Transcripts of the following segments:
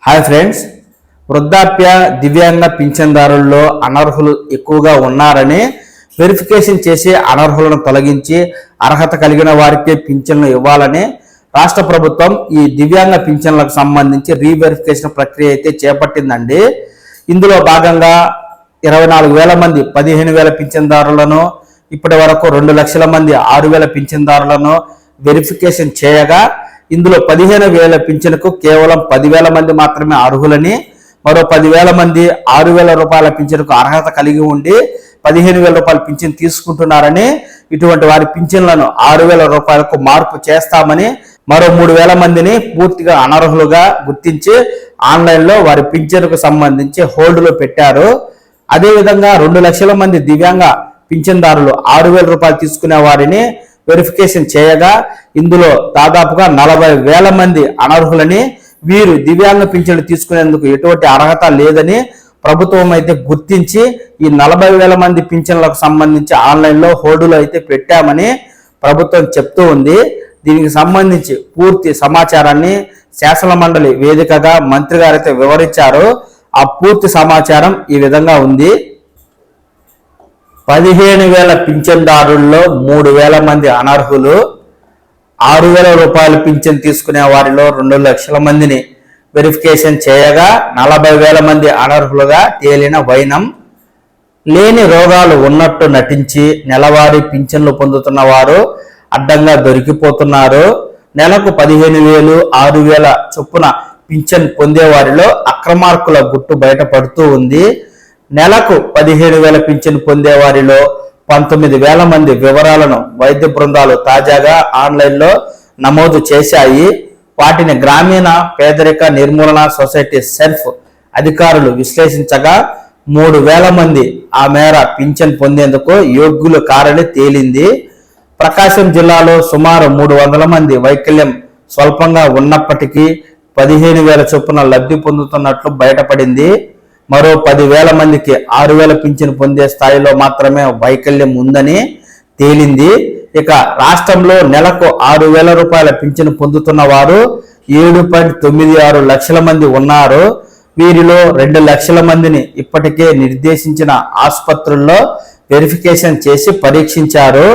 Hi friends, వృద్ధాప్య దివ్యాంగ పింఛన్దారుల్లో అనర్హులు ఎక్కువగా ఉన్నారని వెరిఫికేషన్ చేసి అనర్హులను తొలగించి అర్హత కలిగిన వారికే పింఛన్లు ఇవ్వాలని రాష్ట్ర ప్రభుత్వం ఈ దివ్యాంగ పింఛన్లకు సంబంధించి రీవెరిఫికేషన్ ప్రక్రియ అయితే చేపట్టిందండి. ఇందులో భాగంగా 24,000 మంది 15,000 పింఛన్దారులను, ఇప్పటి వరకు 2 లక్షల మంది 6,000 పింఛన్దారులను వెరిఫికేషన్ చేయగా ఇందులో 15,000 పింఛన్కు కేవలం 10,000 మంది మాత్రమే అర్హులని, మరో 10,000 మంది 6,000 రూపాయల పింఛన్కు అర్హత కలిగి ఉండి 15,000 రూపాయల పింఛన్ తీసుకుంటున్నారని, ఇటువంటి వారి పింఛన్లను 6,000 రూపాయలకు మార్పు చేస్తామని, మరో 3,000 మందిని పూర్తిగా అనర్హులుగా గుర్తించి ఆన్లైన్లో వారి పింఛన్కు సంబంధించి హోల్డ్లో పెట్టారు. అదేవిధంగా 2 లక్షల మంది దివ్యాంగ పింఛన్దారులు 6,000 రూపాయలు తీసుకునే వారిని వెరిఫికేషన్ చేయగా ఇందులో దాదాపుగా 40,000 మంది అనర్హులని, వీరు దివ్యాంగ పింఛన్లు తీసుకునేందుకు ఎటువంటి అర్హత లేదని ప్రభుత్వం అయితే గుర్తించి ఈ 40,000 మంది పింఛన్లకు సంబంధించి ఆన్లైన్లో హోల్డులో అయితే పెట్టామని ప్రభుత్వం చెప్తూ ఉంది. దీనికి సంబంధించి పూర్తి సమాచారాన్ని శాసన మండలి వేదికగా మంత్రి గారు అయితే వివరించారు. ఆ పూర్తి సమాచారం ఈ విధంగా ఉంది. 15,000 పింఛన్దారుల్లో 3,000 మంది అనర్హులు, 6,000 రూపాయల పింఛన్ తీసుకునే వారిలో 2 లక్షల మందిని వెరిఫికేషన్ చేయగా 40,000 మంది అనర్హులుగా తేలిన వైనం. లేని రోగాలు ఉన్నట్టు నటించి నెలవారీ పింఛన్లు పొందుతున్న వారు అడ్డంగా దొరికిపోతున్నారు. నెలకు 15,000, 6,000 చొప్పున పింఛన్ పొందే వారిలో అక్రమార్కుల గుట్టు బయటపడుతూ ఉంది. నెలకు 15,000 పింఛన్ పొందే వారిలో 19,000 మంది వివరాలను వైద్య బృందాలు తాజాగా ఆన్లైన్లో నమోదు చేశాయి. వాటిని గ్రామీణ పేదరిక నిర్మూలన సొసైటీ సెల్ఫ్ అధికారులు విశ్లేషించగా 3,000 మంది ఆ మేర పింఛన్ పొందేందుకు యోగ్యులు కారని తేలింది. ప్రకాశం జిల్లాలో సుమారు 300 మంది వైకల్యం స్వల్పంగా ఉన్నప్పటికీ 15,000 చొప్పున లబ్ధి పొందుతున్నట్లు బయటపడింది. మరో 10,000 మందికి 6,000 పింఛను పొందే స్థాయిలో మాత్రమే వైకల్యం ఉందని తేలింది. ఇక రాష్ట్రంలో నెలకు 6,000 రూపాయల పింఛను పొందుతున్న వారు 7.96 లక్షల మంది ఉన్నారు. వీరిలో 2 లక్షల మందిని ఇప్పటికే నిర్దేశించిన ఆసుపత్రుల్లో వెరిఫికేషన్ చేసి పరీక్షించారు.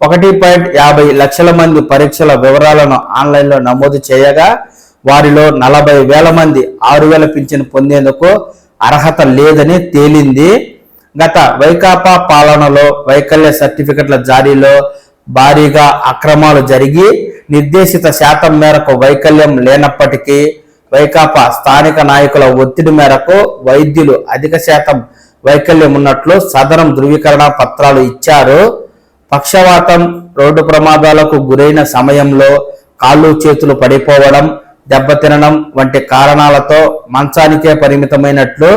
1.50 లక్షల మంది పరీక్షల వివరాలను ఆన్లైన్లో నమోదు చేయగా వారిలో 40,000 మంది 6,000 పింఛను పొందేందుకు అర్హత లేదని తేలింది. గత వైకాపా పాలనలో వైకల్య సర్టిఫికెట్ల జారీలో భారీగా అక్రమాలు జరిగి నిర్దేశిత శాతం మేరకు వైకల్యం లేనప్పటికీ వైకాపా స్థానిక నాయకుల ఒత్తిడి మేరకు వైద్యులు అధిక శాతం వైకల్యం ఉన్నట్లు సదరం ధృవీకరణ పత్రాలు ఇచ్చారు. పక్షవాతం, రోడ్డు ప్రమాదాలకు గురైన సమయంలో కాళ్ళు చేతులు పడిపోవడం, దెబ్బతినడం వంటి కారణాలతో మంచానికే పరిమితమైనట్లు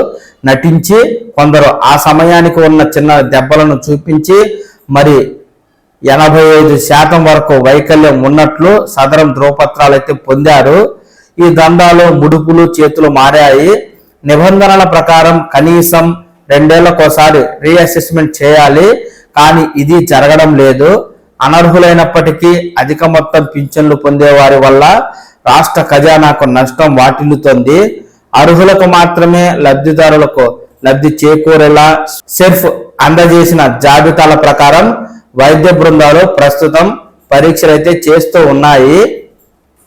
నటించి కొందరు ఆ సమయానికి ఉన్న చిన్న దెబ్బలను చూపించి మరి 85% వరకు వైకల్యం ఉన్నట్లు సదరం ధ్రువపత్రాలు అయితే పొందారు. ఈ దందాలో ముడుపులు చేతులు మారాయి. నిబంధనల ప్రకారం కనీసం 2 ఏళ్లకోసారి రీఅసెస్మెంట్ చేయాలి, కానీ ఇది జరగడం లేదు. అనర్హులైనప్పటికీ అధిక మొత్తం పింఛన్లు పొందే వారి వల్ల రాష్ట్ర ఖజానాకు నష్టం వాటిల్లుతోంది. అర్హులకు మాత్రమే లబ్ధిదారులకు లబ్ధి చేకూరేలా సెర్ఫ్ అందజేసిన జాబితాల ప్రకారం వైద్య బృందాలు ప్రస్తుతం పరీక్షలు అయితే చేస్తూ ఉన్నాయి.